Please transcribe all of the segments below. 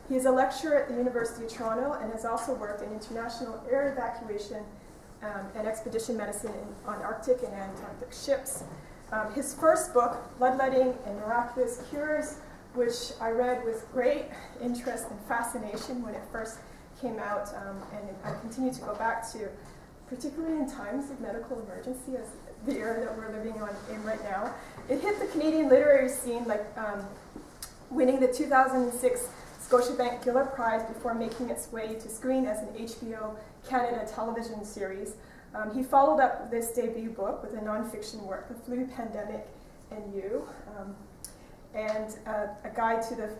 He is a lecturer at the University of Toronto and has also worked in international air evacuation and expedition medicine on Arctic and Antarctic ships. His first book, Bloodletting and Miraculous Cures, which I read with great interest and fascination when it first came out, and I continue to go back to, particularly in times of medical emergency, as the era that we're living in right now. It hit the Canadian literary scene, like winning the 2006 Scotiabank Giller Prize before making its way to screen as an HBO Canada television series. He followed up this debut book with a nonfiction work, The Flu Pandemic and You, and a guide to the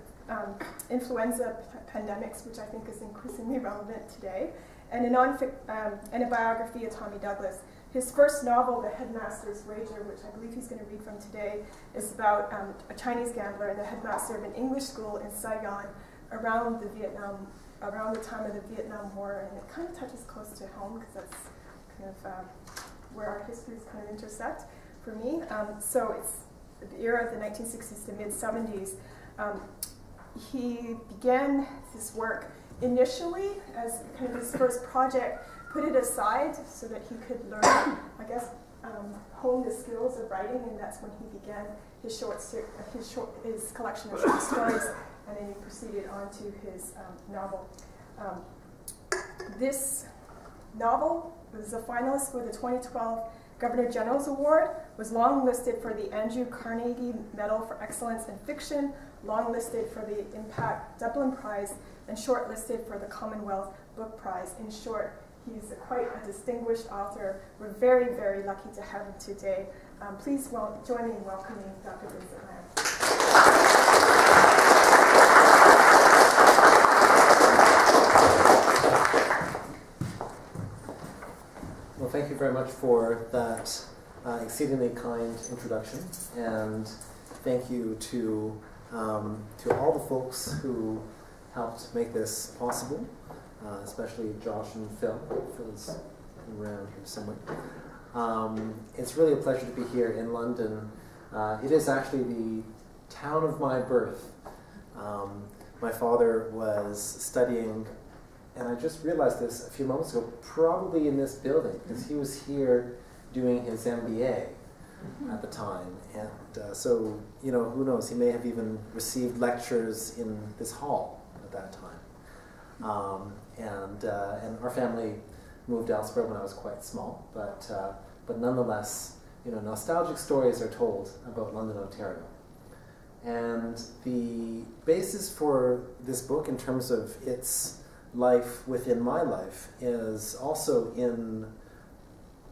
influenza pandemics, which I think is increasingly relevant today, and a biography of Tommy Douglas. His first novel, The Headmaster's Wager, which I believe he's going to read from today, is about a Chinese gambler and the headmaster of an English school in Saigon around the time of the Vietnam War, and it kind of touches close to home because that's kind of where our histories kind of intersect for me. So it's the era of the 1960s to mid-70s. He began his work initially as kind of his first project, put it aside so that he could learn, I guess, hone the skills of writing, and that's when he began his collection of short stories, and then he proceeded on to his novel. This novel was a finalist for the 2012 Governor General's Award, was long-listed for the Andrew Carnegie Medal for Excellence in Fiction, long-listed for the IMPAC Dublin Prize, and shortlisted for the Commonwealth Book Prize. In short, he's quite a distinguished author. We're very, very lucky to have him today. Please join me in welcoming Dr. Vincent Lam. Well, thank you very much for that exceedingly kind introduction, and thank you to all the folks who helped make this possible, especially Josh and Phil. Phil's around here somewhere. It's really a pleasure to be here in London. It is actually the town of my birth. My father was studying, and I just realized this a few moments ago, probably in this building, because he was here doing his MBA at the time. And so, you know, who knows, he may have even received lectures in this hall at that time. And our family moved elsewhere when I was quite small, but nonetheless, you know, nostalgic stories are told about London, Ontario. And the basis for this book in terms of its life within my life is also in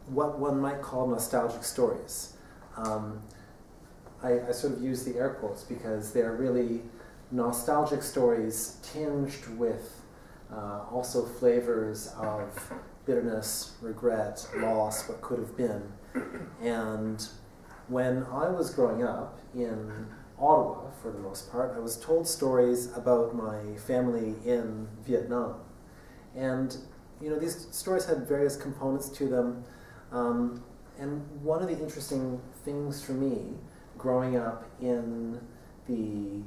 what one might call nostalgic stories. I sort of use the air quotes because they're really nostalgic stories tinged with also flavors of bitterness, regret, loss, what could have been. And when I was growing up in Ottawa, for the most part, I was told stories about my family in Vietnam. And, you know, these stories had various components to them. And one of the interesting things for me, growing up in the,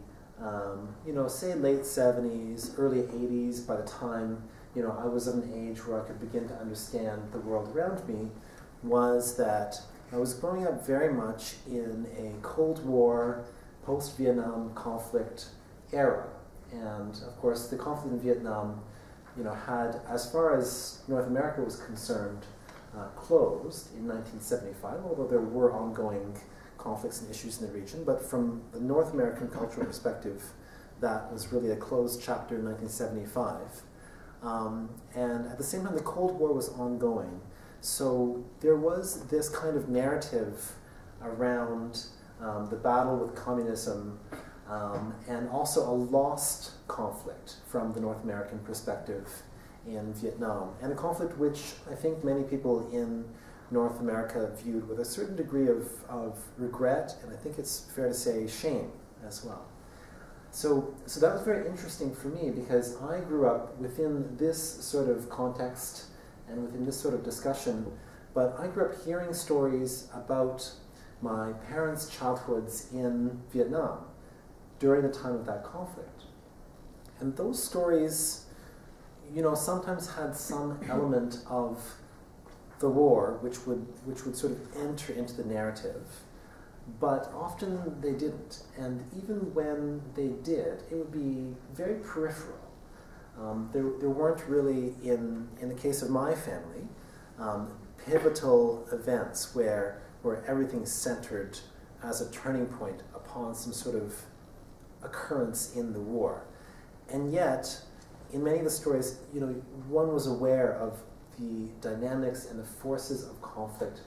you know, say late 70s, early 80s, by the time, you know, I was at an age where I could begin to understand the world around me, was that I was growing up very much in a Cold War, post-Vietnam conflict era. And of course, the conflict in Vietnam, you know, had, as far as North America was concerned, closed in 1975, although there were ongoing conflicts and issues in the region. But from the North American cultural perspective, that was really a closed chapter in 1975. And at the same time, the Cold War was ongoing. So there was this kind of narrative around the battle with communism, and also a lost conflict from the North American perspective in Vietnam, and a conflict which I think many people in North America viewed with a certain degree of regret, and I think it's fair to say shame as well. So that was very interesting for me, because I grew up within this sort of context and within this sort of discussion, but I grew up hearing stories about my parents' childhoods in Vietnam during the time of that conflict. And those stories, you know, sometimes had some element of the war, which would sort of enter into the narrative, but often they didn't. And even when they did, it would be very peripheral. There weren't really, in the case of my family, pivotal events where everything centered as a turning point upon some sort of occurrence in the war. And yet, in many of the stories, you know, one was aware of the dynamics and the forces of conflict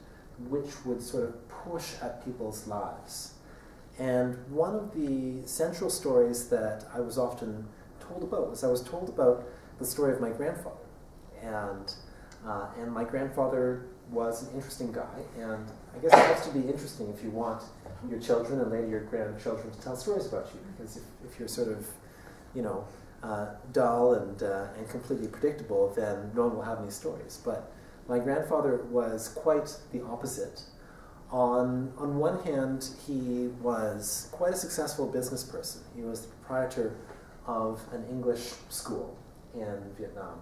which would sort of push at people's lives. And one of the central stories that I was often told about was I was told about the story of my grandfather. And my grandfather was an interesting guy, and I guess it has to be interesting if you want your children and later your grandchildren to tell stories about you, because if you're sort of, you know, dull and completely predictable, then no one will have any stories. But my grandfather was quite the opposite. On one hand, he was quite a successful business person. He was the proprietor of an English school in Vietnam.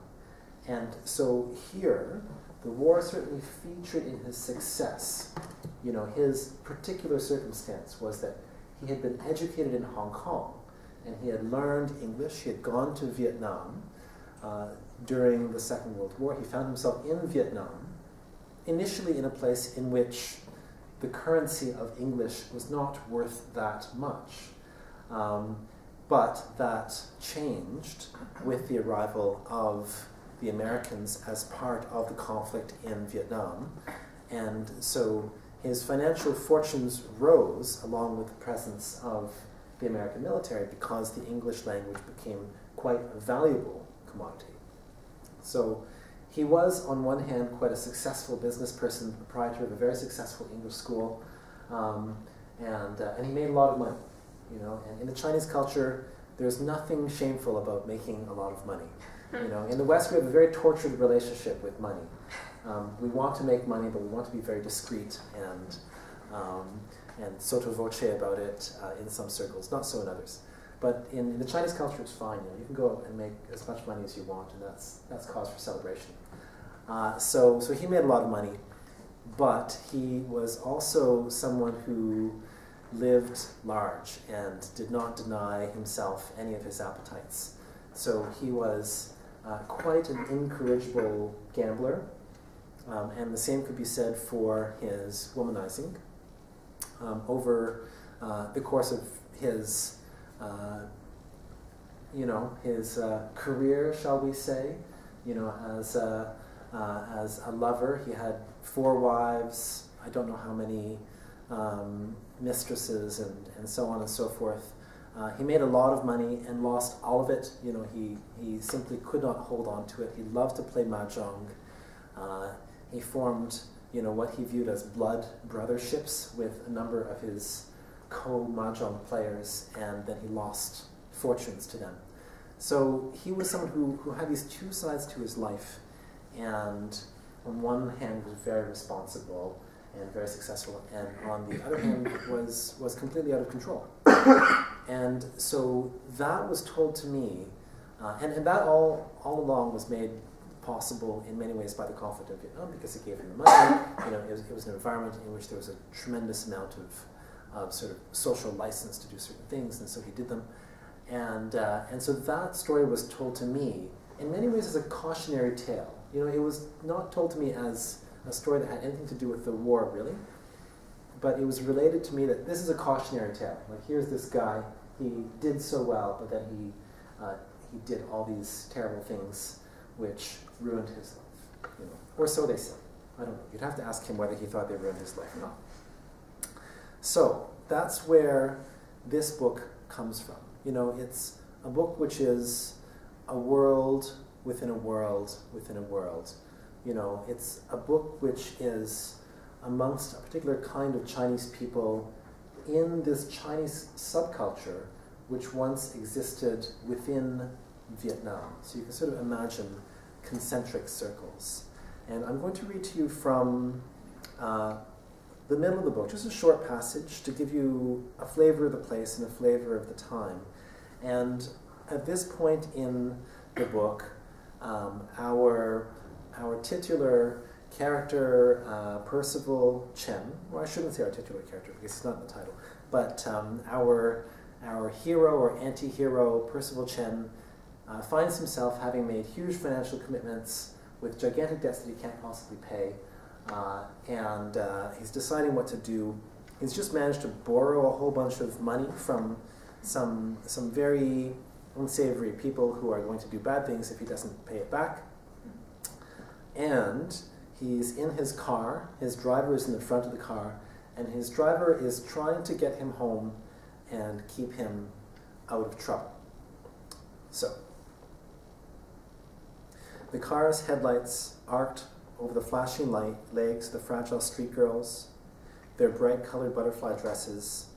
And so here, the war certainly featured in his success. You know, his particular circumstance was that he had been educated in Hong Kong, and he had learned English. He had gone to Vietnam during the Second World War. He found himself in Vietnam, initially in a place in which the currency of English was not worth that much. But that changed with the arrival of the Americans as part of the conflict in Vietnam. And so his financial fortunes rose along with the presence of the American military because the English language became quite a valuable commodity. So he was, on one hand, quite a successful business person, proprietor of a very successful English school, and he made a lot of money. You know, and in the Chinese culture, there's nothing shameful about making a lot of money. You know, in the West, we have a very tortured relationship with money. We want to make money, but we want to be very discreet and sotto voce about it in some circles, not so in others. But in the Chinese culture, it's fine. You know, you can go and make as much money as you want, and that's cause for celebration. So he made a lot of money, but he was also someone who lived large and did not deny himself any of his appetites. So he was quite an incorrigible gambler, and the same could be said for his womanizing. Over the course of his, you know, his career, shall we say, you know, as a lover, he had 4 wives, I don't know how many mistresses, and so on and so forth. He made a lot of money and lost all of it. You know, he simply could not hold on to it. He loved to play mahjong. He formed, you know, what he viewed as blood brotherships with a number of his co-mahjong players, and then he lost fortunes to them. So he was someone who had these 2 sides to his life, and on one hand was very responsible and very successful, and on the other hand was completely out of control. And so that was told to me, and that all along was made possible in many ways by the conflict in Vietnam, because it gave him the money. You know, it was an environment in which there was a tremendous amount of sort of social license to do certain things, and so he did them. And so that story was told to me in many ways as a cautionary tale. You know, it was not told to me as a story that had anything to do with the war, really, but it was related to me that this is a cautionary tale. Like, here's this guy, he did so well, but then he did all these terrible things which ruined his life, you know, or so they say. I don't know. You'd have to ask him whether he thought they ruined his life or not. So that's where this book comes from. You know, it's a book which is a world within a world within a world. You know, it's a book which is amongst a particular kind of Chinese people in this Chinese subculture which once existed within Vietnam. So you can sort of imagine concentric circles. And I'm going to read to you from the middle of the book, just a short passage to give you a flavor of the place and a flavor of the time. And at this point in the book, our titular character, Percival Chen, well, I shouldn't say our titular character because he's not in the title, but our hero or anti-hero, Percival Chen, finds himself having made huge financial commitments with gigantic debts that he can't possibly pay, and he's deciding what to do. He's just managed to borrow a whole bunch of money from some very unsavory people who are going to do bad things if he doesn't pay it back. And he's in his car, his driver is in the front of the car, and his driver is trying to get him home and keep him out of trouble. So, the car's headlights arced over the flashing legs of the fragile street girls, their bright colored butterfly dresses,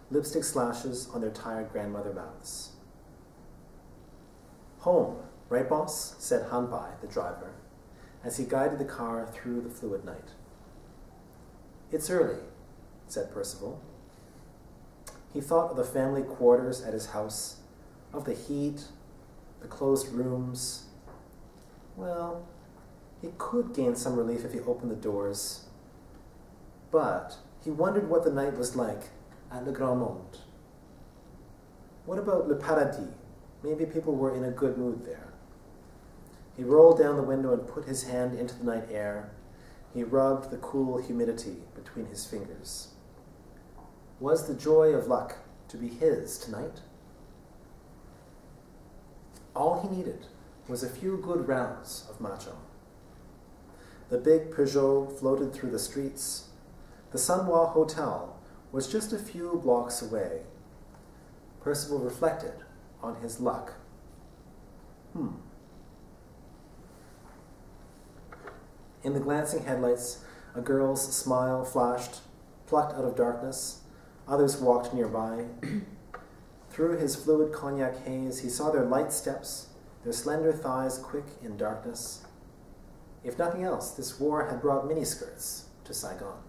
lipstick slashes on their tired grandmother mouths. "Home, right, boss?" said Hanbai, the driver, as he guided the car through the fluid night. "It's early," said Percival. He thought of the family quarters at his house, of the heat, the closed rooms. Well, he could gain some relief if he opened the doors. But he wondered what the night was like at Le Grand Monde. What about Le Paradis? Maybe people were in a good mood there. He rolled down the window and put his hand into the night air. He rubbed the cool humidity between his fingers. Was the joy of luck to be his tonight? All he needed was a few good rounds of mahjong. The big Peugeot floated through the streets. The Sunwa Hotel was just a few blocks away. Percival reflected on his luck. In the glancing headlights, a girl's smile flashed, plucked out of darkness. Others walked nearby. Through his fluid cognac haze, he saw their light steps, their slender thighs quick in darkness. If nothing else, this war had brought miniskirts to Saigon.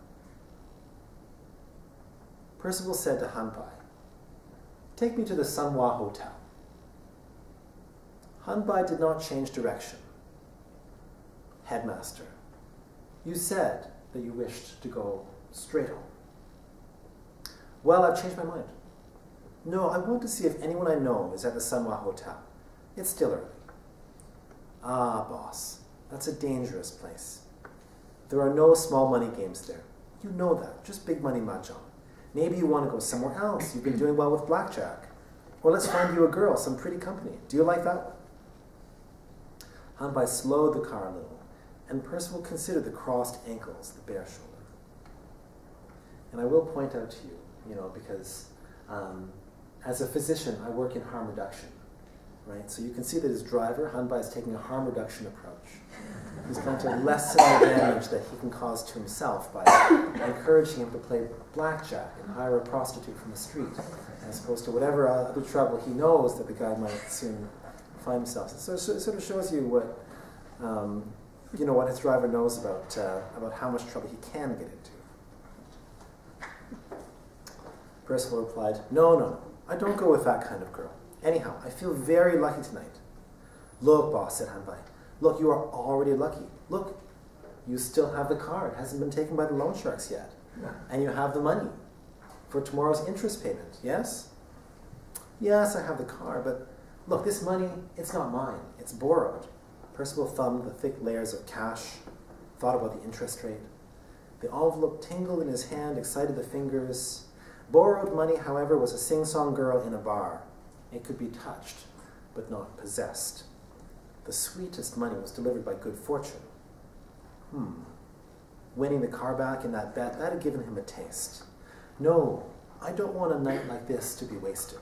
Percival said to Hanbai, "Take me to the Sunwa Hotel." Hanbai did not change direction. "Headmaster, you said that you wished to go straight home." "Well, I've changed my mind. No, I want to see if anyone I know is at the Sunwa Hotel. It's still early." "Ah, boss, that's a dangerous place. There are no small money games there. You know that, just big money mahjong. Maybe you want to go somewhere else. You've been doing well with blackjack. Or let's find you a girl, some pretty company. Do you like that?" Hanbai slowed the car a little, and Percival considered the crossed ankles, the bare shoulder. And I will point out to you, because as a physician, I work in harm reduction, right? So you can see that his driver, Hanbai, is taking a harm reduction approach. He's trying to lessen the damage that he can cause to himself by encouraging him to play blackjack and hire a prostitute from the street, as opposed to whatever other trouble he knows that the guy might soon find himself. So it sort of shows you what, what his driver knows about how much trouble he can get into. Percival replied, No, I don't go with that kind of girl. Anyhow, I feel very lucky tonight." "Look, boss," said Hanbai. "Look, you are already lucky. Look, you still have the car. It hasn't been taken by the loan sharks yet. And you have the money for tomorrow's interest payment, yes?" "Yes, I have the car, but look, this money, it's not mine. It's borrowed." Percival thumbed the thick layers of cash, thought about the interest rate. The envelope tingled in his hand, excited the fingers. Borrowed money, however, was a sing-song girl in a bar. It could be touched, but not possessed. The sweetest money was delivered by good fortune. Winning the car back in that bet, that had given him a taste. No, I don't want a night like this to be wasted.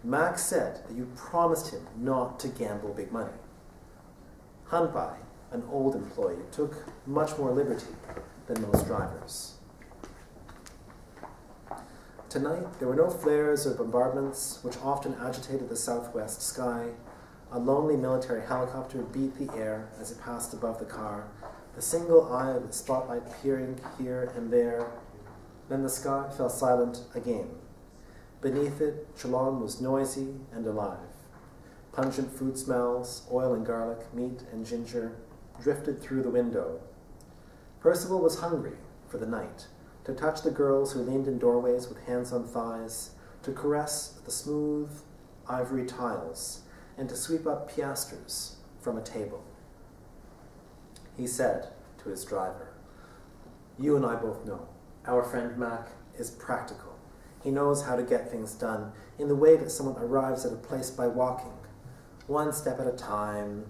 Max said that you promised him not to gamble big money. Hanbai, an old employee, took much more liberty than most drivers. Tonight, there were no flares or bombardments, which often agitated the southwest sky. A lonely military helicopter beat the air as it passed above the car, the single eye of the spotlight peering here and there. Then the sky fell silent again. Beneath it, Ceylon was noisy and alive. Pungent food smells, oil and garlic, meat and ginger, drifted through the window. Percival was hungry for the night, to touch the girls who leaned in doorways with hands on thighs, to caress the smooth ivory tiles, and to sweep up piastres from a table. He said to his driver, "You and I both know, our friend Mac is practical. He knows how to get things done in the way that someone arrives at a place by walking, one step at a time,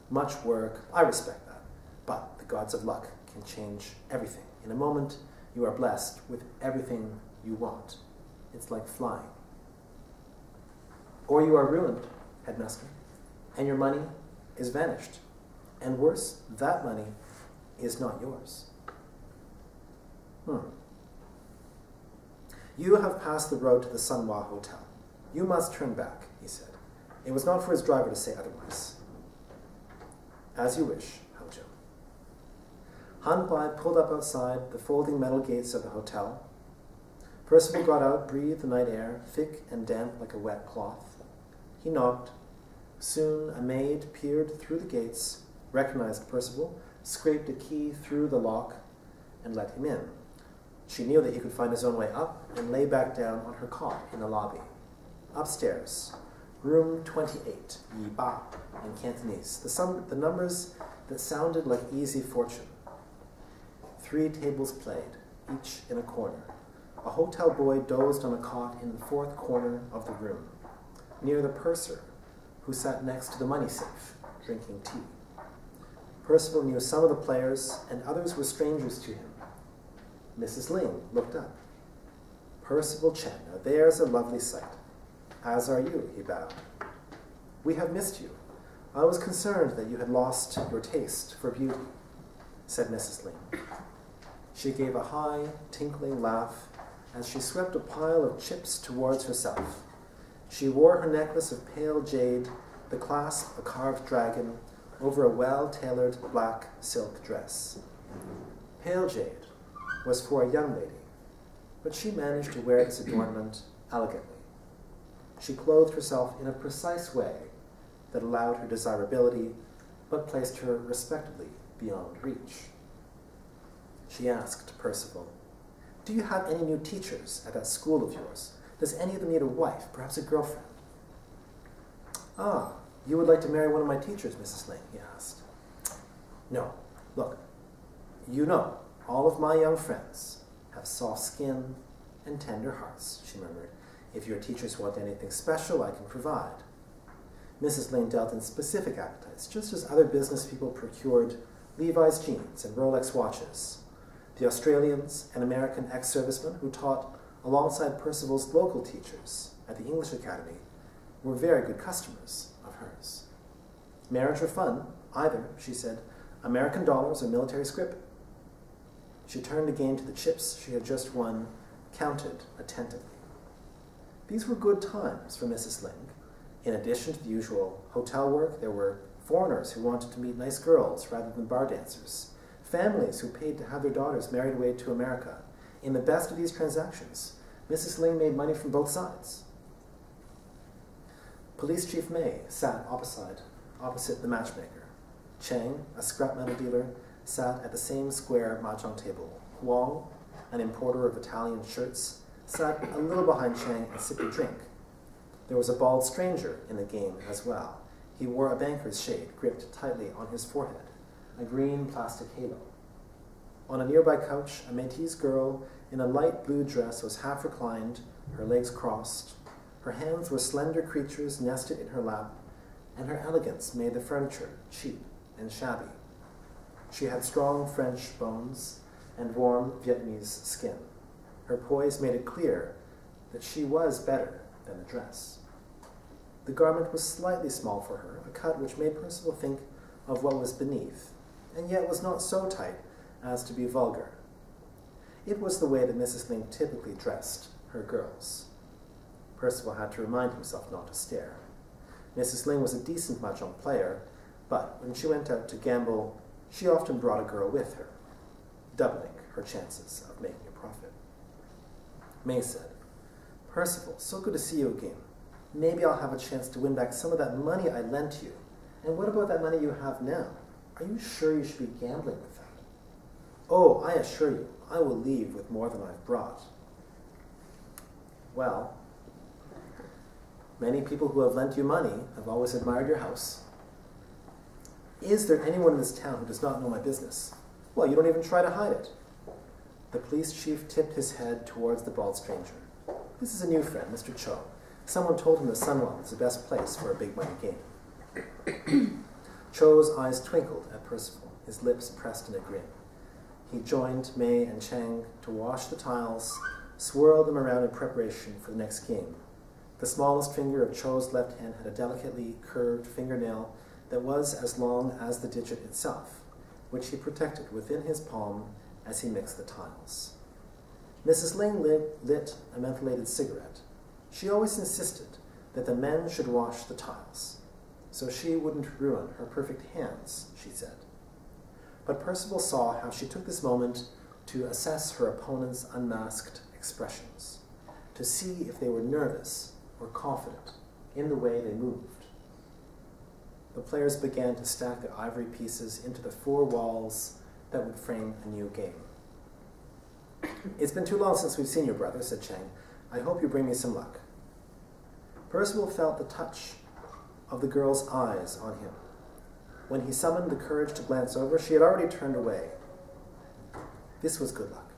much work. I respect that. But the gods of luck can change everything. In a moment, you are blessed with everything you want. It's like flying. Or you are ruined, Headmaster, and your money is vanished. And worse, that money is not yours." "You have passed the road to the Sunwa Hotel. You must turn back," he said. It was not for his driver to say otherwise. "As you wish, Hojo." Han Bai pulled up outside the folding metal gates of the hotel. Percival got out, breathed the night air, thick and damp like a wet cloth. He knocked. Soon a maid peered through the gates, recognized Percival, scraped a key through the lock, and let him in. She knew that he could find his own way up and lay back down on her cot in the lobby. Upstairs, room 28, Yi Ba, in Cantonese, the numbers that sounded like easy fortune. 3 tables played, each in a corner. A hotel boy dozed on a cot in the 4th corner of the room, near the purser, who sat next to the money safe, drinking tea. Percival knew some of the players, and others were strangers to him. Mrs. Ling looked up. "Percival Chen, now there's a lovely sight. As are you," he bowed. "We have missed you. I was concerned that you had lost your taste for beauty," said Mrs. Ling. She gave a high, tinkling laugh as she swept a pile of chips towards herself. She wore her necklace of pale jade, the clasp a carved dragon, over a well-tailored black silk dress. Pale jade was for a young lady, but she managed to wear this adornment elegantly. She clothed herself in a precise way that allowed her desirability, but placed her respectably beyond reach. She asked Percival, "Do you have any new teachers at that school of yours? Does any of them need a wife, perhaps a girlfriend?" "Ah, you would like to marry one of my teachers, Mrs. Ling?" he asked. "No. Look, you know, all of my young friends have soft skin and tender hearts," she murmured. "If your teachers want anything special, I can provide." Mrs. Ling dealt in specific appetites, just as other business people procured Levi's jeans and Rolex watches. The Australians and American ex-servicemen who taught alongside Percival's local teachers at the English Academy were very good customers of hers. "Marriage or fun, either," she said. "American dollars or military scrip?" She turned again to the chips she had just won, counted attentively. These were good times for Mrs. Ling. In addition to the usual hotel work, there were foreigners who wanted to meet nice girls rather than bar dancers, families who paid to have their daughters married away to America. In the best of these transactions, Mrs. Ling made money from both sides. Police Chief May sat opposite the matchmaker. Chang, a scrap metal dealer, sat at the same square mahjong table. Huang, an importer of Italian shirts, sat a little behind Chang and sipped a drink. There was a bald stranger in the game as well. He wore a banker's shade gripped tightly on his forehead, a green plastic halo. On a nearby couch, a Métis girl in a light blue dress was half reclined, her legs crossed. Her hands were slender creatures nested in her lap, and her elegance made the furniture cheap and shabby. She had strong French bones and warm Vietnamese skin. Her poise made it clear that she was better than the dress. The garment was slightly small for her, a cut which made Percival think of what was beneath, and yet was not so tight as to be vulgar. It was the way that Mrs. Ling typically dressed her girls. Percival had to remind himself not to stare. Mrs. Ling was a decent mahjong player, but when she went out to gamble, she often brought a girl with her, doubling her chances of making a profit. May said, Percival, so good to see you again. Maybe I'll have a chance to win back some of that money I lent you. And what about that money you have now? Are you sure you should be gambling with that? Oh, I assure you, I will leave with more than I've brought. Well, many people who have lent you money have always admired your house. Is there anyone in this town who does not know my business? Well, you don't even try to hide it. The police chief tipped his head towards the bald stranger. This is a new friend, Mr. Cho. Someone told him the Sunwell is the best place for a big money game. Cho's eyes twinkled at Percival, his lips pressed in a grin. He joined Mei and Chang to wash the tiles, swirl them around in preparation for the next game. The smallest finger of Cho's left hand had a delicately curved fingernail that was as long as the digit itself, which he protected within his palm as he mixed the tiles. Mrs. Ling lit a mentholated cigarette. She always insisted that the men should wash the tiles, so she wouldn't ruin her perfect hands, she said. But Percival saw how she took this moment to assess her opponent's unmasked expressions, to see if they were nervous or confident in the way they moved. The players began to stack their ivory pieces into the 4 walls that would frame a new game. It's been too long since we've seen your brother, said Chang. I hope you bring me some luck. Percival felt the touch of the girl's eyes on him. When he summoned the courage to glance over, she had already turned away. This was good luck.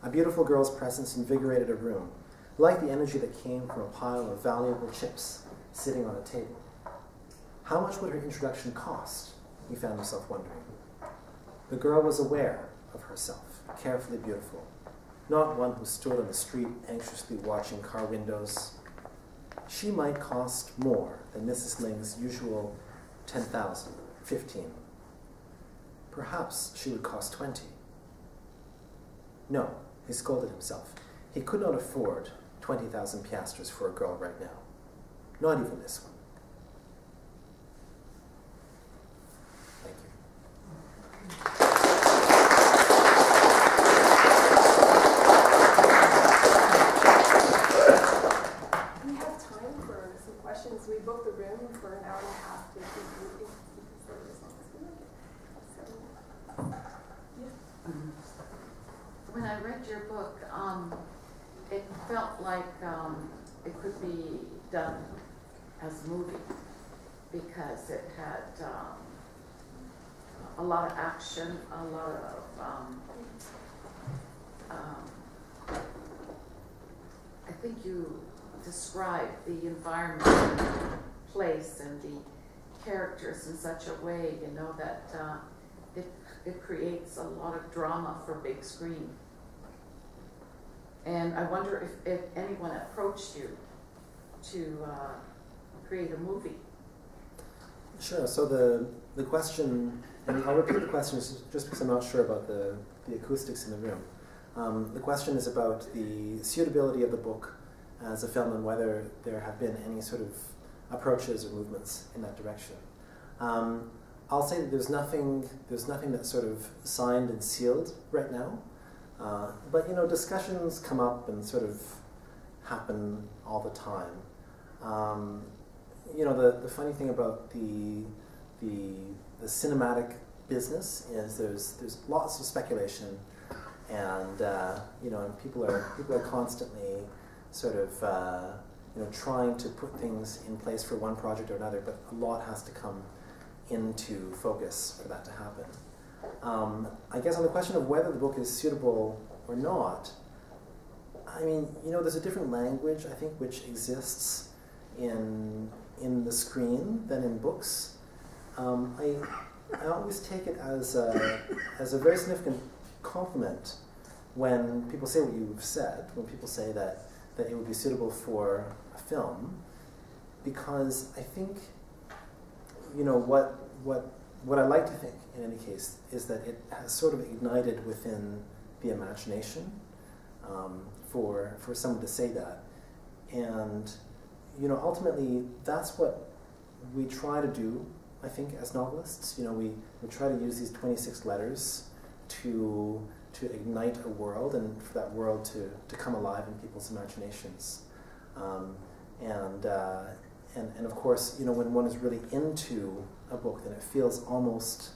A beautiful girl's presence invigorated a room, like the energy that came from a pile of valuable chips sitting on a table. How much would her introduction cost? He found himself wondering. The girl was aware of herself, carefully beautiful, not one who stood on the street anxiously watching car windows. She might cost more than Mrs. Ling's usual 10,000, 15. Perhaps she would cost 20. No, he scolded himself. He could not afford 20,000 piastres for a girl right now. Not even this one. Thank you. We have time for some questions. We booked the room for an hour and a half to keep moving. When I read your book, it felt like it could be done as a movie because it had a lot of action, a lot of I think you described the environment, the place, and the characters in such a way, you know, that it creates a lot of drama for big screen. And I wonder if anyone approached you to create a movie. Sure. So the question, and I'll repeat the question just because I'm not sure about the acoustics in the room. The question is about the suitability of the book as a film and whether there have been any sort of approaches or movements in that direction. I'll say that there's nothing that's sort of signed and sealed right now. But, you know, discussions come up and sort of happen all the time. You know, the funny thing about the cinematic business is there's lots of speculation, and you know, and people are constantly sort of you know, trying to put things in place for one project or another, but a lot has to come into focus for that to happen. I guess on the question of whether the book is suitable or not, I mean, you know, there's a different language, I think, which exists in the screen than in books. I always take it as a very significant compliment when people say what you've said, when people say that it would be suitable for a film, because I think, you know, what I like to think, in any case, is that it has sort of ignited within the imagination for someone to say that. And, you know, ultimately, that's what we try to do, I think, as novelists. You know, we try to use these 26 letters to ignite a world and for that world to come alive in people's imaginations. And of course, when one is really into a book, then it feels almost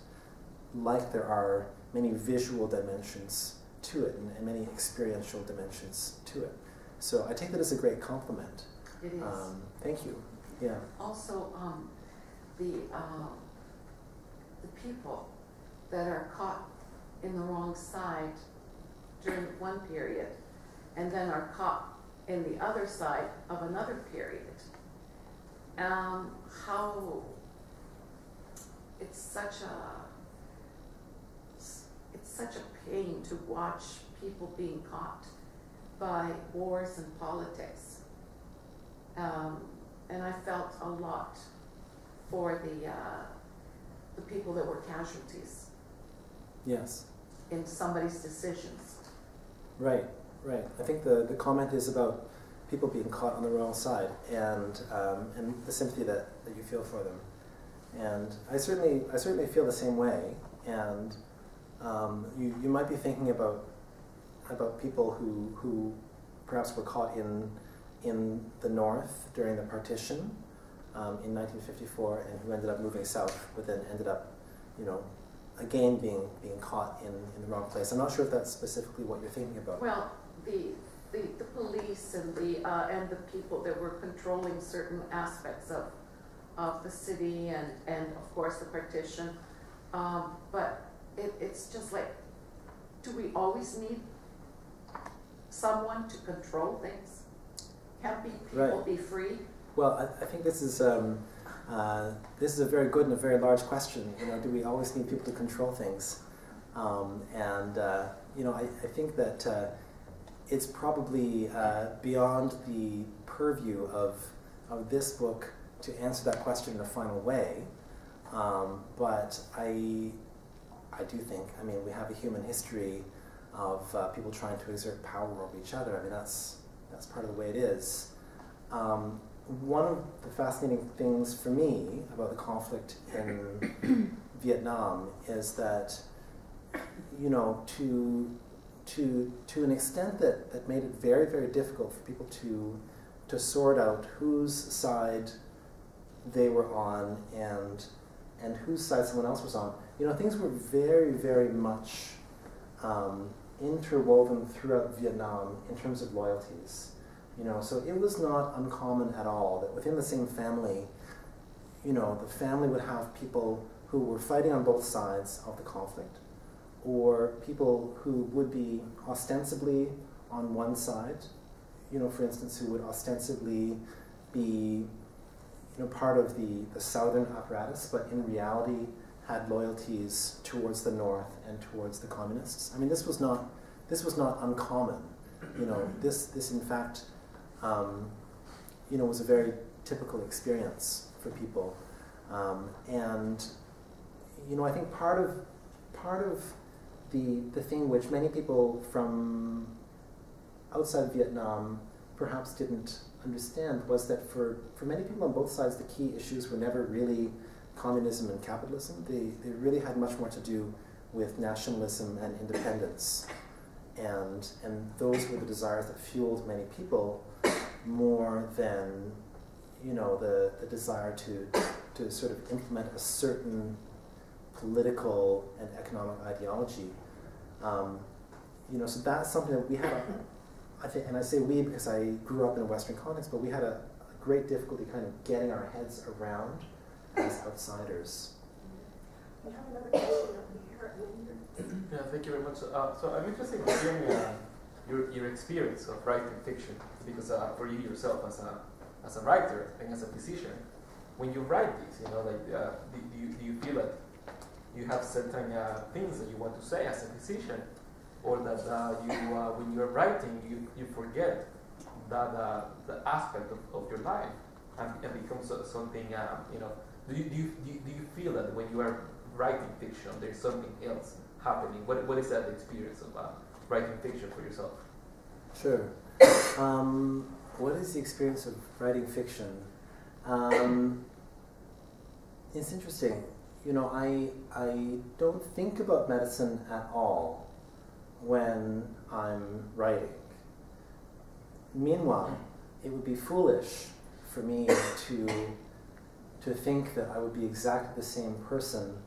like there are many visual dimensions to it and many experiential dimensions to it. So I take that as a great compliment. It is. Thank you. Yeah. Also, the people that are caught in the wrong side during one period and then are caught in the other side of another period. How it's such a pain to watch people being caught by wars and politics. And I felt a lot for the people that were casualties. Yes. In somebody's decisions. Right, right. I think the comment is about people being caught on the wrong side and the sympathy that you feel for them. And I certainly feel the same way. And you might be thinking about people who perhaps were caught in the North during the partition in 1954 and who ended up moving south, but then ended up, again being caught in the wrong place. I'm not sure if that's specifically what you're thinking about. Well, the police and the people that were controlling certain aspects of the city and of course the partition, but it's just like, do we always need someone to control things? Can't people be free? Well, I think this is a very good and a very large question. Do we always need people to control things? I think that it's probably beyond the purview of this book to answer that question in a final way. But I do think, we have a human history of people trying to exert power over each other. That's part of the way it is. One of the fascinating things for me about the conflict in Vietnam is that, to an extent that made it very, very difficult for people to sort out whose side they were on and whose side someone else was on. Things were very, very much interwoven throughout Vietnam in terms of loyalties. So it was not uncommon at all that within the same family, the family would have people who were fighting on both sides of the conflict, or people who would be ostensibly on one side, for instance, who would ostensibly be, part of the southern apparatus, but in reality had loyalties towards the north and towards the communists. This was not uncommon. This in fact, was a very typical experience for people, and I think part of the thing which many people from outside Vietnam perhaps didn't understand was that for many people on both sides, the key issues were never really communism and capitalism. They really had much more to do with nationalism and independence. And those were the desires that fueled many people more than, the desire to sort of implement a certain political and economic ideology. So that's something that we had, I think, and I say we because I grew up in a Western context, but we had a great difficulty kind of getting our heads around as outsiders. We have another question over here. Yeah, thank you very much. So I'm interested in hearing your experience of writing fiction, because for you yourself as a writer and as a physician, when you write these, do you feel that you have certain things that you want to say as a physician, or that when you're writing you forget that the aspect of your life and becomes something Do you feel that when you are writing fiction, there's something else happening? What is that experience of writing fiction for yourself? Sure. What is the experience of writing fiction? It's interesting. I don't think about medicine at all when I'm writing. Meanwhile, it would be foolish for me to think that I would be exactly the same person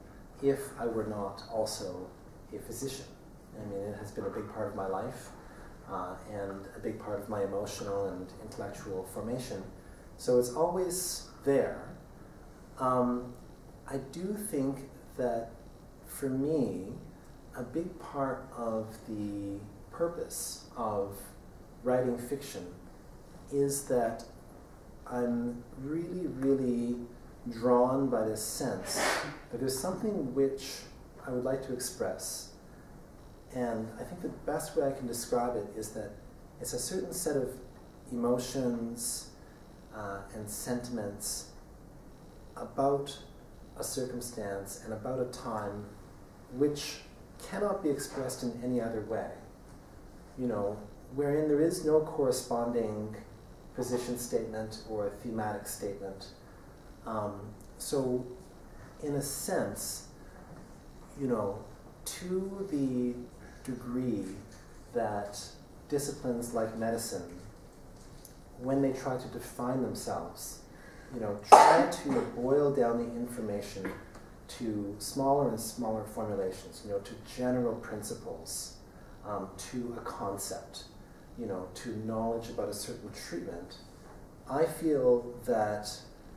if I were not also a physician. I mean, it has been a big part of my life and a big part of my emotional and intellectual formation. So it's always there. I do think that for me, a big part of the purpose of writing fiction is that I'm really, really drawn by this sense that there's something which I would like to express. And I think the best way I can describe it is that it's a certain set of emotions and sentiments about a circumstance and about a time which cannot be expressed in any other way. You know, wherein there is no corresponding position statement or thematic statement. So, in a sense, you know, to the degree that disciplines like medicine, when they try to define themselves, you know, try to boil down the information to smaller and smaller formulations, you know, to general principles, to a concept, you know, to knowledge about a certain treatment. I feel that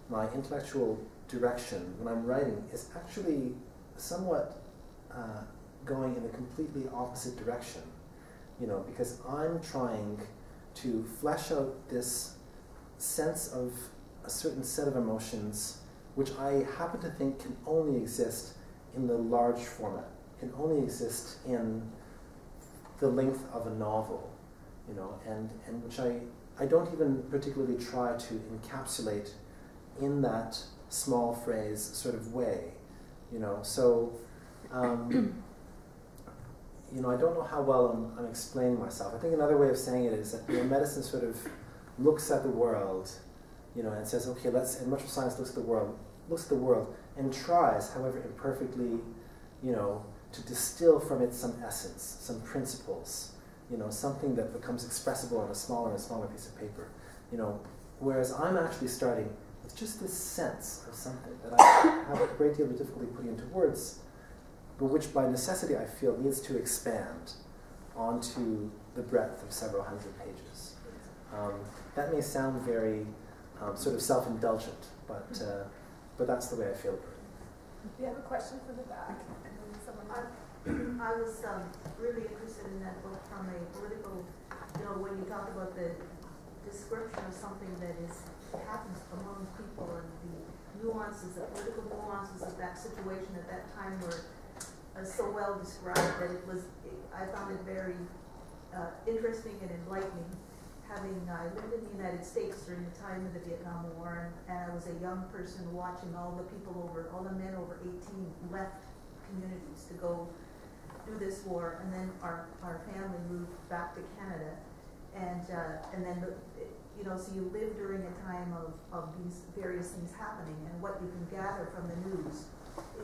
my intellectual direction when I'm writing is actually somewhat going in a completely opposite direction, you know, because I'm trying to flesh out this sense of a certain set of emotions which I happen to think can only exist in the large format, can only exist in the length of a novel, you know, and which I don't even particularly try to encapsulate in that small phrase sort of way, you know. So, you know, I don't know how well I'm explaining myself. I think another way of saying it is that, you know, medicine sort of looks at the world, you know, and says, okay, and much of science looks at the world and tries, however imperfectly, you know, to distill from it some essence, some principles, you know, something that becomes expressible on a smaller and smaller piece of paper, you know, whereas I'm actually starting with just this sense of something that I have a great deal of difficulty putting into words, but which by necessity I feel needs to expand onto the breadth of several hundred pages. That may sound very sort of self-indulgent, but that's the way I feel about it. We have a question from the back. I was really interested in that book from a political, you know, when you talk about the description of something that happens among people and the nuances, the political nuances of that situation at that time were so well described that I found it very interesting and enlightening. I lived in the United States during the time of the Vietnam War, and I was a young person watching all the men over 18 left communities to go do this war, and then our family moved back to Canada, and then you know, so you live during a time of these various things happening, and what you can gather from the news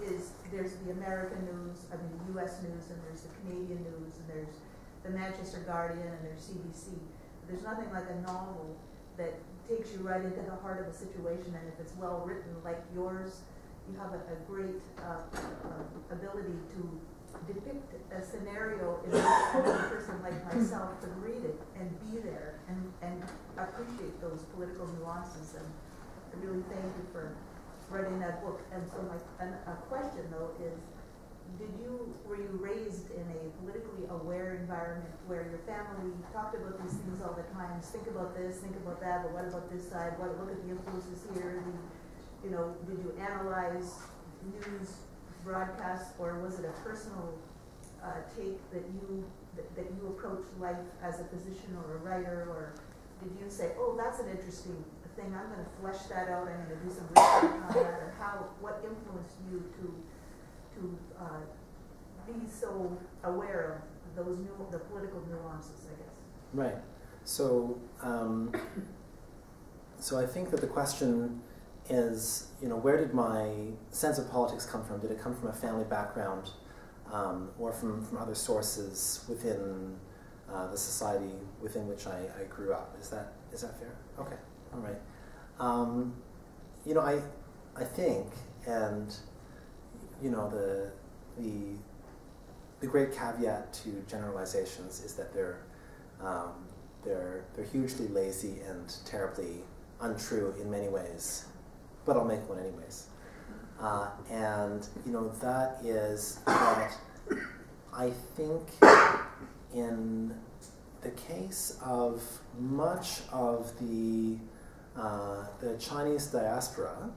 is there's the American news, I mean the U.S. news, and there's the Canadian news, and there's the Manchester Guardian, and there's CBC. There's nothing like a novel that takes you right into the heart of a situation, and if it's well written like yours, you have a great ability to depict a scenario in which a person like myself could read it and be there and appreciate those political nuances. And I really thank you for writing that book. And so a question though is, were you raised in a politically aware environment where your family talked about these things all the time? Think about this, think about that, but what about this side? Look at the influences here. You know, did you analyze news broadcasts, or was it a personal take that you approached life as a physician or a writer, or did you say, oh, that's an interesting thing, I'm going to flesh that out, I'm going to do some research on that, or what influenced you to be so aware of the political nuances, I guess? Right. So, so I think that the question is, you know, where did my sense of politics come from? Did it come from a family background, or from other sources within the society within which I grew up? Is Is that fair? Okay, all right. You know, I think, and you know, the great caveat to generalizations is that they're hugely lazy and terribly untrue in many ways, but I'll make one anyways. And you know, that is that I think in the case of much of the Chinese diaspora,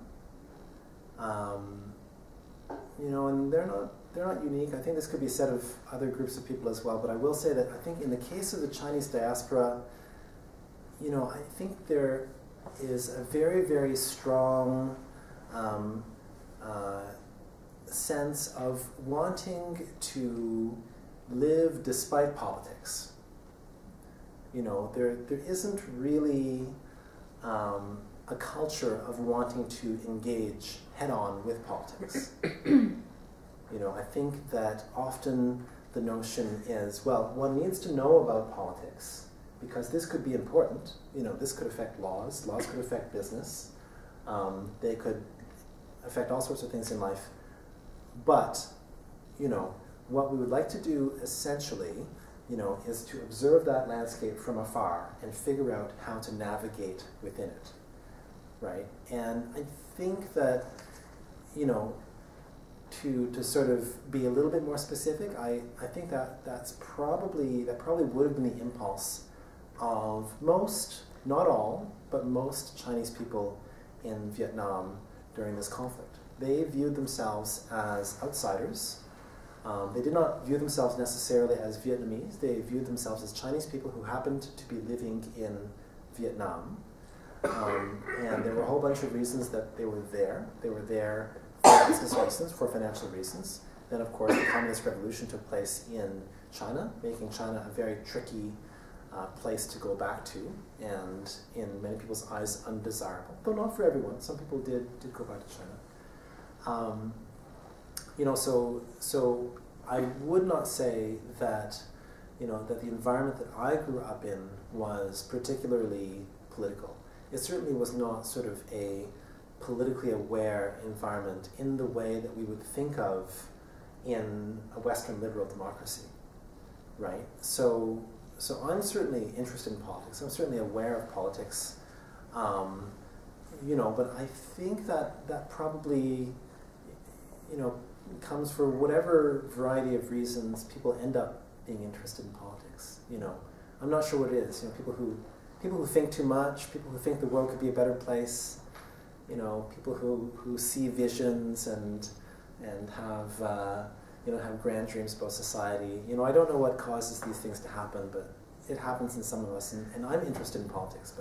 you know, and they're not unique. I think this could be said of other groups of people as well, but I will say that I think in the case of the Chinese diaspora, you know, I think there is a very, very strong sense of wanting to live despite politics. You know, there isn't really a culture of wanting to engage head-on with politics. You know, I think that often the notion is, well, one needs to know about politics because this could be important. You know, this could affect laws. Laws could affect business. They could affect all sorts of things in life. But, you know, what we would like to do essentially, you know, is to observe that landscape from afar and figure out how to navigate within it, right? And I think that, you know, to sort of be a little bit more specific, I think that that probably would have been the impulse of most, not all, but most Chinese people in Vietnam during this conflict. They viewed themselves as outsiders. They did not view themselves necessarily as Vietnamese. They viewed themselves as Chinese people who happened to be living in Vietnam. And there were a whole bunch of reasons that they were there. They were there for business reasons, for financial reasons. Then, of course, the Communist Revolution took place in China, making China a very tricky place to go back to, and in many people's eyes, undesirable. Though not for everyone. Some people did go back to China. You know, so I would not say that, you know, that the environment that I grew up in was particularly political. It certainly was not sort of a politically aware environment in the way that we would think of in a Western liberal democracy, right? So I'm certainly interested in politics. I'm certainly aware of politics, you know, but I think that probably, you know, comes for whatever variety of reasons people end up being interested in politics. You know, I'm not sure what it is. You know, people who think too much, people who think the world could be a better place. You know, people who see visions and have you know, have grand dreams about society. You know, I don't know what causes these things to happen, but it happens in some of us, and I'm interested in politics,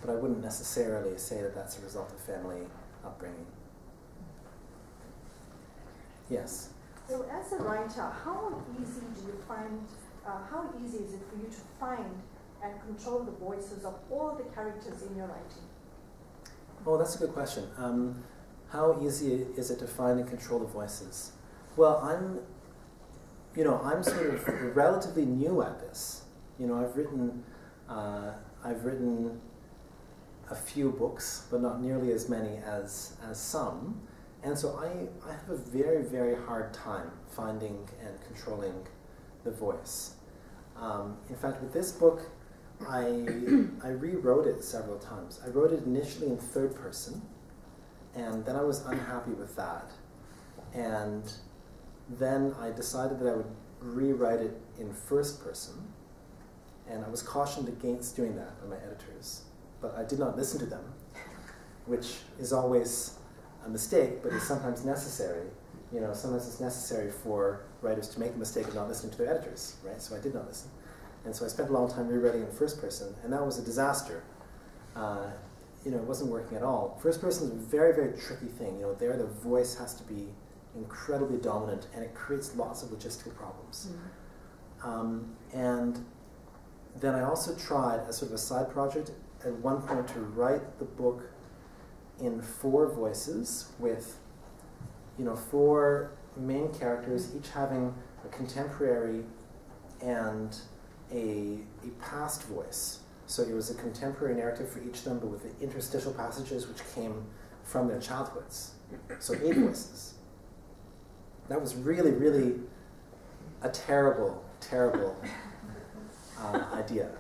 but I wouldn't necessarily say that that's a result of family upbringing. Yes. So as a writer, how easy do you find, how easy is it for you to find and control the voices of all the characters in your writing? Oh, that's a good question. How easy is it to find and control the voices? Well, I'm sort of relatively new at this. You know, I've written a few books, but not nearly as many as some. And so I have a very, very hard time finding and controlling the voice. In fact, with this book, I rewrote it several times. I wrote it initially in third person, and then I was unhappy with that. And then I decided that I would rewrite it in first person, and I was cautioned against doing that by my editors. But I did not listen to them, which is always a mistake, but is sometimes necessary. You know, sometimes it's necessary for writers to make a mistake of not listening to their editors, right? So I did not listen. And so I spent a long time rewriting in first person, and that was a disaster. You know, it wasn't working at all. First person is a very, very tricky thing. You know, there the voice has to be incredibly dominant, and it creates lots of logistical problems. Mm-hmm. And then I also tried, as sort of a side project, at one point to write the book in 4 voices with, you know, 4 main characters, each having a contemporary and a past voice. So it was a contemporary narrative for each of them, but with the interstitial passages which came from their childhoods. So 8 voices. That was really, really a terrible, terrible idea.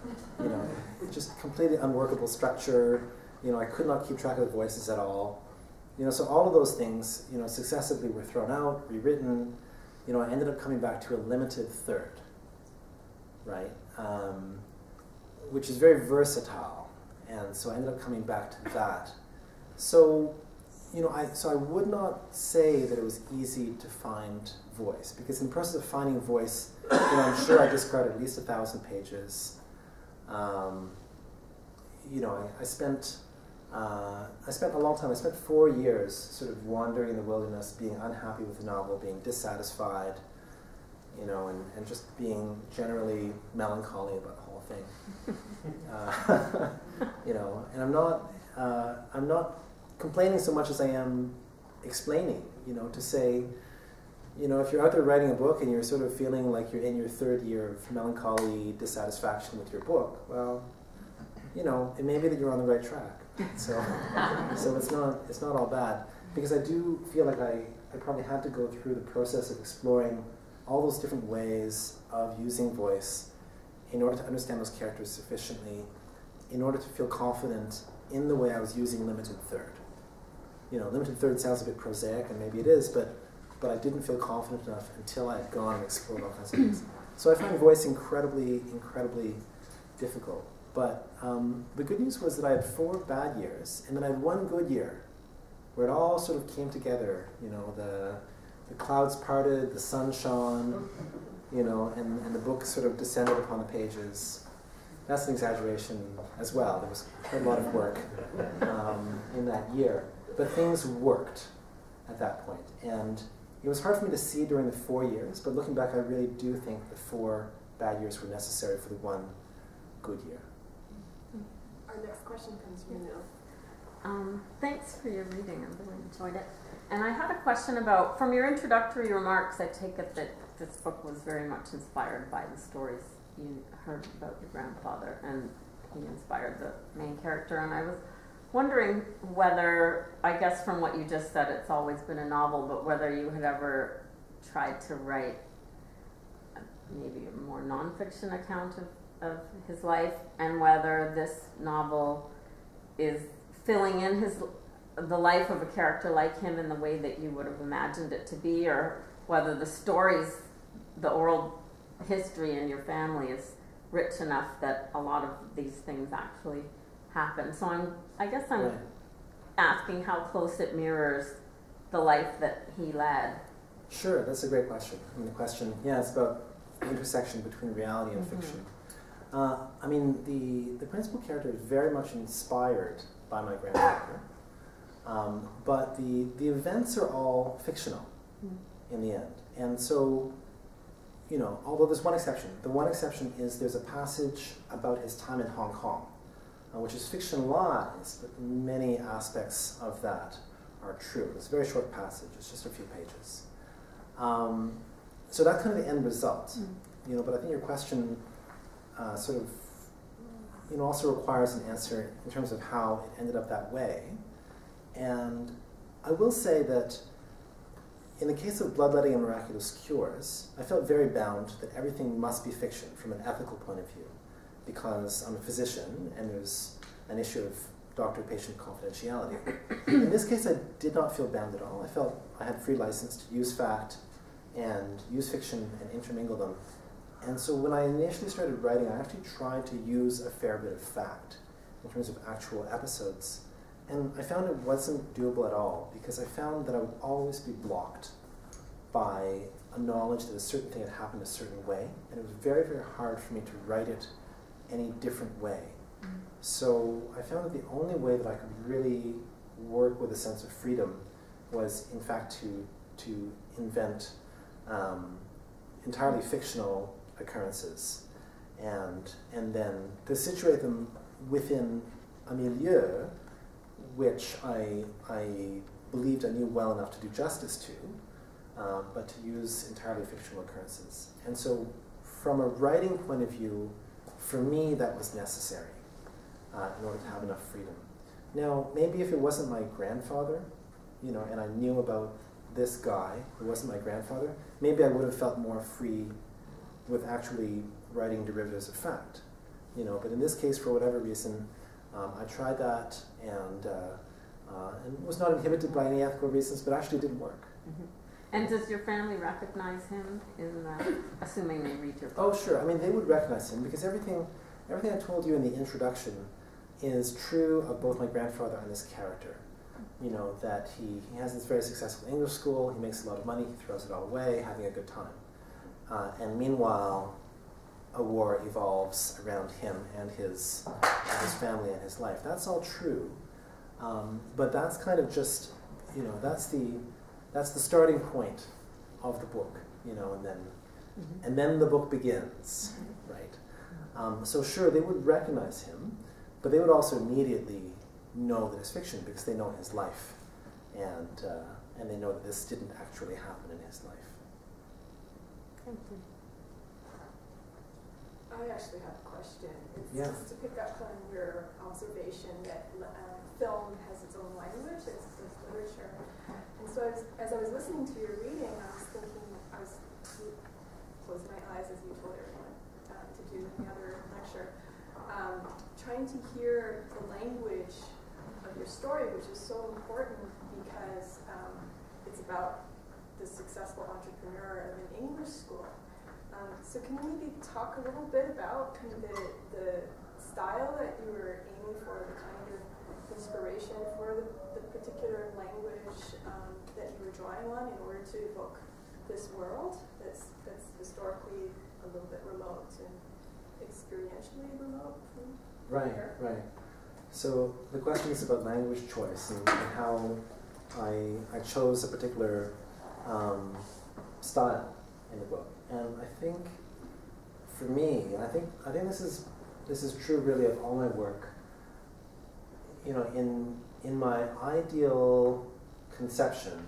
You know, just completely unworkable structure. You know, I could not keep track of the voices at all. You know, so all of those things, you know, successively were thrown out, rewritten. You know, I ended up coming back to a limited third, right? Which is very versatile, and so I ended up coming back to that. So, you know, I would not say that it was easy to find voice, because in the process of finding voice, you know, I'm sure I discarded at least 1,000 pages. You know, I spent a long time. I spent 4 years sort of wandering in the wilderness, being unhappy with the novel, being dissatisfied, you know, and just being generally melancholy about the whole thing. You know, and I'm not complaining so much as I am explaining, you know, to say, you know, if you're out there writing a book and you're sort of feeling like you're in your 3rd year of melancholy dissatisfaction with your book, well, you know, it may be that you're on the right track. So it's not all bad, because I do feel like I probably had to go through the process of exploring all those different ways of using voice in order to understand those characters sufficiently, in order to feel confident in the way I was using limited third. You know, limited third sounds a bit prosaic, and maybe it is, but I didn't feel confident enough until I had gone and explored all kinds of things. So I find voice incredibly, incredibly difficult. But the good news was that I had 4 bad years, and then I had 1 good year, where it all sort of came together. You know, the clouds parted, the sun shone, you know, and the book sort of descended upon the pages. That's an exaggeration as well. There was quite a lot of work in that year. But things worked at that point. And it was hard for me to see during the 4 years, but looking back, I really do think the 4 bad years were necessary for the 1 good year. Our next question comes from Neil. Thanks for your reading. I really enjoyed it. And I had a question about, from your introductory remarks, I take it that this book was very much inspired by the stories you heard about your grandfather, and he inspired the main character. And I was wondering whether, I guess from what you just said, it's always been a novel, but whether you had ever tried to write maybe a more nonfiction account of his life, and whether this novel is filling in the life of a character like him in the way that you would have imagined it to be, or whether the stories, the oral history in your family is rich enough that a lot of these things actually happen. So I guess I'm asking how close it mirrors the life that he led. Sure, that's a great question. I mean, the question, it's about the intersection between reality and fiction. I mean, the principal character is very much inspired by my grandfather, but the events are all fictional in the end. And so, you know, although there's one exception. The one exception is there's a passage about his time in Hong Kong, which is fictionalized, but many aspects of that are true. It's a very short passage. It's just a few pages. So that's kind of the end result. You know, but I think your question sort of, you know, also requires an answer in terms of how it ended up that way. And I will say that in the case of Bloodletting and Miraculous Cures, I felt very bound that everything must be fiction from an ethical point of view, because I'm a physician and there's an issue of doctor-patient confidentiality. In this case, I did not feel bound at all. I felt I had free license to use fact and use fiction and intermingle them. And so when I initially started writing, I actually tried to use a fair bit of fact in terms of actual episodes. And I found it wasn't doable at all, because I found that I would always be blocked by a knowledge that a certain thing had happened a certain way, and it was very, very hard for me to write it any different way. So I found that the only way that I could really work with a sense of freedom was, in fact, to invent entirely fictional occurrences, and then to situate them within a milieu which I believed I knew well enough to do justice to, but to use entirely fictional occurrences. And so from a writing point of view, for me that was necessary. in order to have enough freedom. Now, maybe if it wasn't my grandfather, you know, and I knew about this guy who wasn't my grandfather, maybe I would have felt more free with actually writing derivatives of fact, you know. But in this case, for whatever reason, I tried that and was not inhibited by any ethical reasons, but actually didn't work. Mm-hmm. And does your family recognize him in assuming they read your book? Oh, sure. I mean, they would recognize him because everything I told you in the introduction is true of both my grandfather and this character. You know, that he has this very successful English school, he makes a lot of money, he throws it all away, having a good time. And meanwhile, a war evolves around him and his family and his life. That's all true. But that's kind of just, you know, that's the starting point of the book, you know, and then the book begins, right? So sure, they would recognize him, but they would also immediately know that it's fiction because they know his life, and they know that this didn't actually happen in his life. Thank you. I actually have a question. It's Yeah. just to pick up on your observation that film has its own language, it's literature. And so as I was listening to your reading, I was thinking, I was closing my eyes as you told everyone to do in the other lecture, trying to hear the language of your story, which is so important because it's about the successful entrepreneur of an English school. So can you maybe talk a little bit about kind of the style that you were aiming for, the kind of inspiration for the particular language that you were drawing on in order to evoke this world that's historically a little bit remote and experientially remote from here? Right. So the question is about language choice and how I chose a particular style in the book. And I think, for me, I think this is true really of all my work. You know, in my ideal conception,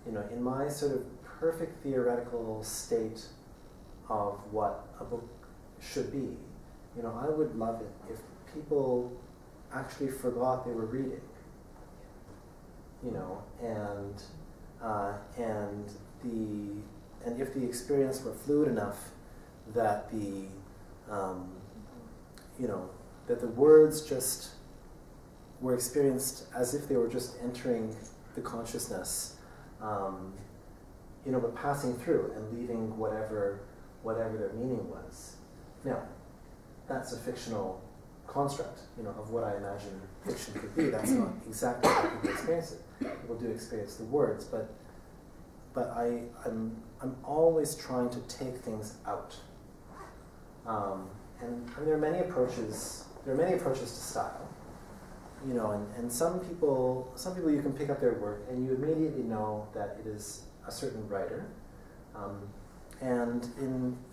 you know, in my sort of perfect theoretical state of what a book should be, you know, I would love it if people actually forgot they were reading. You know, and if the experience were fluid enough that that the words just were experienced as if they were just entering the consciousness, you know, but passing through and leaving whatever their meaning was. Now, that's a fictional construct, you know, of what I imagine fiction could be. That's not exactly how people experience it. People do experience the words, but I'm always trying to take things out. And there are many approaches. There are many approaches to style, you know, and some people you can pick up their work and you immediately know that it is a certain writer. And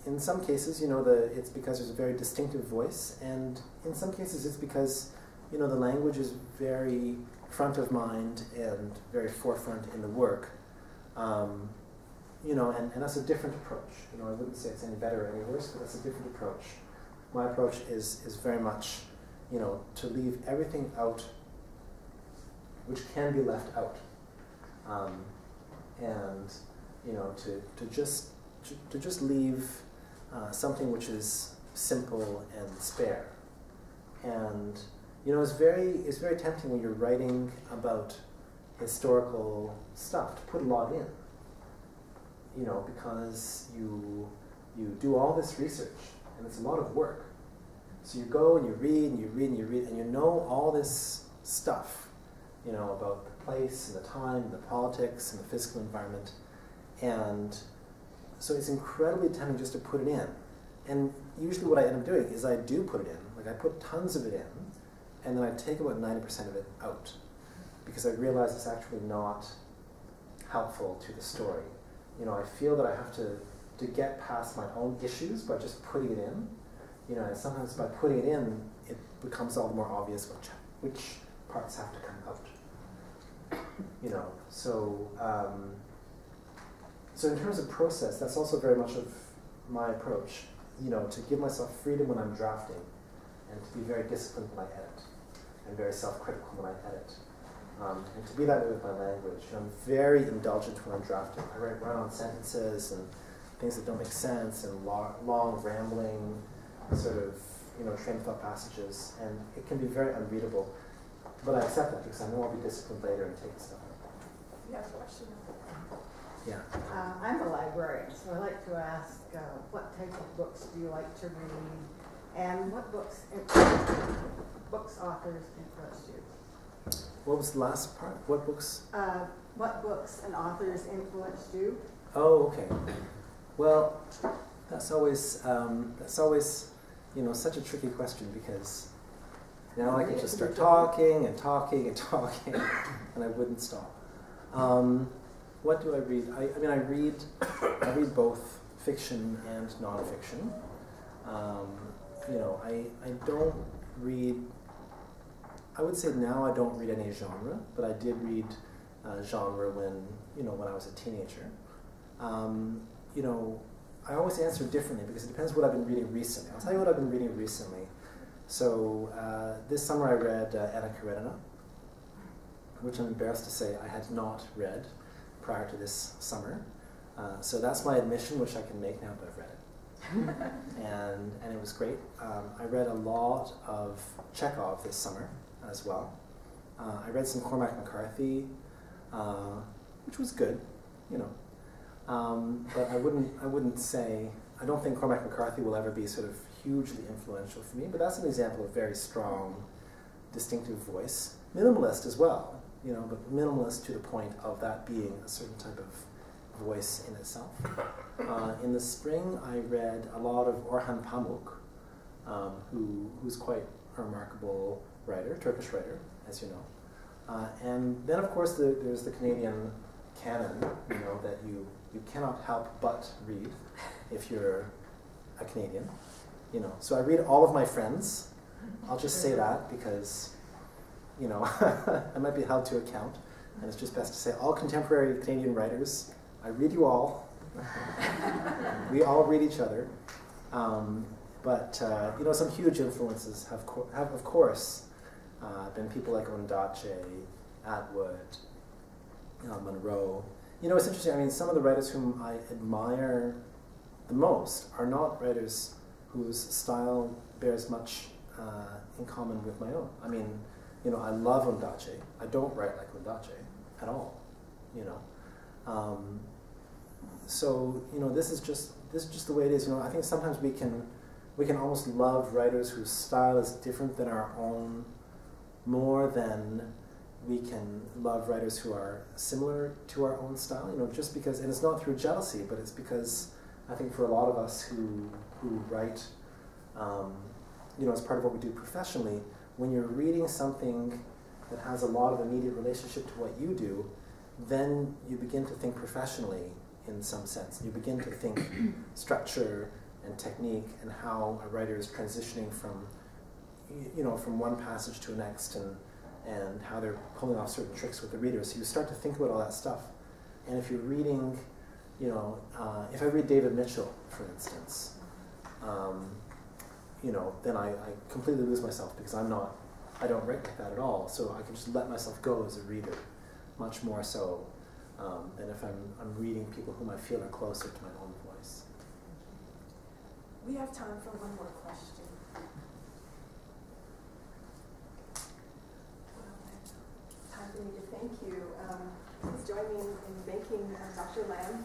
in some cases, you know, it's because there's a very distinctive voice, and in some cases it's because, you know, the language is very front of mind and very forefront in the work. You know, and that's a different approach. You know, I wouldn't say it's any better or any worse, but that's a different approach. My approach is very much, you know, to leave everything out which can be left out, and you know, to just leave something which is simple and spare. And you know, it's very tempting when you're writing about historical stuff to put a lot in. You know, because you do all this research, and it's a lot of work. So you go and you read and you read and you read, and you know all this stuff, you know, about the place and the time and the politics and the physical environment. And so it's incredibly tempting just to put it in. And usually what I end up doing is I do put it in. Like, I put tons of it in, and then I take about 90% of it out, because I realize it's actually not helpful to the story. You know, I feel that I have to get past my own issues by just putting it in. You know, and sometimes by putting it in, it becomes all the more obvious which parts have to come out. You know, so in terms of process, that's also very much of my approach. You know, to give myself freedom when I'm drafting, and to be very disciplined when I edit, and very self-critical when I edit. And to be that way with my language. I'm very indulgent when I'm drafting. I write run-on sentences and things that don't make sense, and long, rambling, sort of, train of thought passages, and it can be very unreadable. But I accept that because I know I'll be disciplined later and take stuff out. You have a question? Yeah. I'm a librarian, so I like to ask what type of books do you like to read, and what books authors influenced you? What was the last part? What books? What books and authors influenced you? Oh, okay. Well, that's always such a tricky question, because now I could just start talking and talking and talking, and I wouldn't stop. What do I read? I read both fiction and nonfiction. I don't read. I would say now I don't read any genre, but I did read genre when I was a teenager. I always answer differently because it depends what I've been reading recently. I'll tell you what I've been reading recently. So this summer I read Anna Karenina, which I'm embarrassed to say I had not read prior to this summer. So that's my admission, which I can make now that I've read it. and it was great. I read a lot of Chekhov this summer as well. I read some Cormac McCarthy, which was good, but I wouldn't say, I don't think Cormac McCarthy will ever be sort of hugely influential for me, but that's an example of very strong, distinctive voice. Minimalist as well, but minimalist to the point of that being a certain type of voice in itself. In the spring, I read a lot of Orhan Pamuk, who's quite a remarkable writer, Turkish writer, as you know. And then, of course, there's the Canadian canon, that you cannot help but read if you're a Canadian. So I read all of my friends. I'll just say that because, I might be held to account, and it's just best to say all contemporary Canadian writers. I read you all. We all read each other. But some huge influences have of course, been people like Ondaatje, Atwood, Monroe. It's interesting. Some of the writers whom I admire the most are not writers whose style bears much in common with my own. I love Ondaatje. I don't write like Ondaatje at all. So this is just the way it is. I think sometimes we can almost love writers whose style is different than our own more than we can love writers who are similar to our own style. Just because, and it's not through jealousy, but it's because I think for a lot of us who write, as part of what we do professionally, when you're reading something that has a lot of immediate relationship to what you do, then you begin to think professionally in some sense. You begin to think structure and technique and how a writer is transitioning from one passage to the next, and how they're pulling off certain tricks with the reader. So you start to think about all that stuff. And if you're reading, if I read David Mitchell, for instance, then I completely lose myself because I don't write like that at all. So I can just let myself go as a reader, much more so than if I'm reading people whom I feel are closer to my own voice. We have time for one more question. Time for me to thank you. Please join me in thanking Dr. Lam.